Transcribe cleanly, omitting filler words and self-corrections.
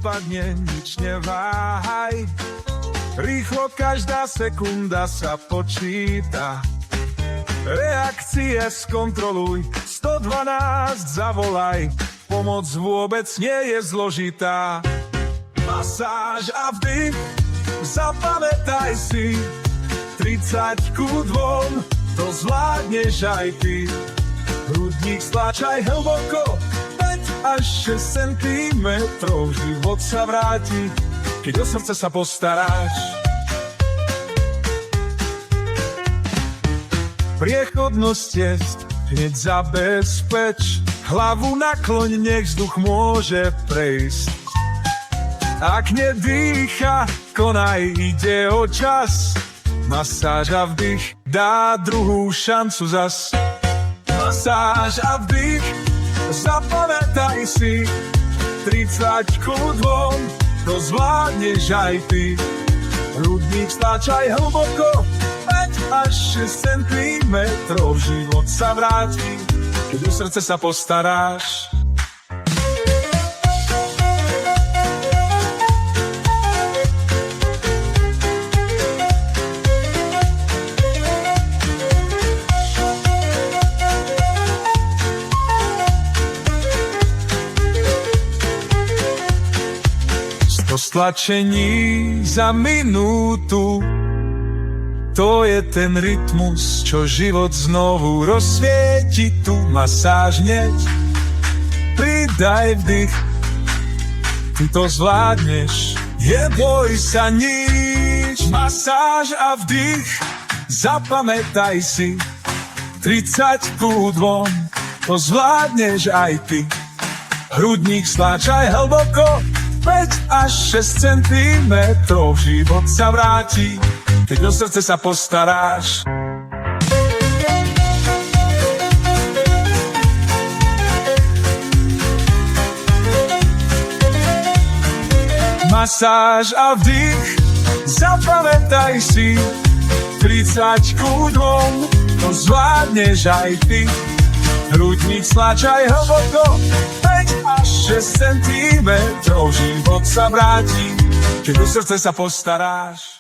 spadne, nič neváhaj. Rýchlo každá sekunda sa počíta. Reakcie skontroluj, 112 zavolaj. Pomoc vôbec nie je zložitá. Masáž a vdych, zapamätaj si, 30 ku 2, to zvládneš aj ty. Hrudník stláčaj hlboko, 5 až 6 cm, život sa vráti, keď o srdce sa postaráš. Priechodnosť je, hneď zabezpeč, hlavu nakloň, nech vzduch môže prejsť. Ak nedýcha, konaj, ide o čas. Masáž a vdych dá druhú šancu zas. Masáž a vdych, zapamätaj si, 30 ku 2, to zvládneš aj ty. Hrudník stláčaj hlboko, 5 až 6 cm, život sa vráti, keď o srdce sa postaráš. Stlačení za minútu, to je ten rytmus, čo život znovu rozsvieti. Tu masáž hneď, pridaj vdych, ty to zvládneš, neboj sa nič. Masáž a vdych, zapamätaj si, 30 ku 2, to zvládneš aj ty. Hrudník stláčaj hlboko, 5 až 6 cm, život sa vráti, keď o srdce sa postaráš. Masáž a vdych, zapamätaj si, 30 ku 2, to zvládneš aj ty. Hrudník stláčaj hlboko, 5 až 6 cm, život sa vráti, keď o srdce sa postaráš.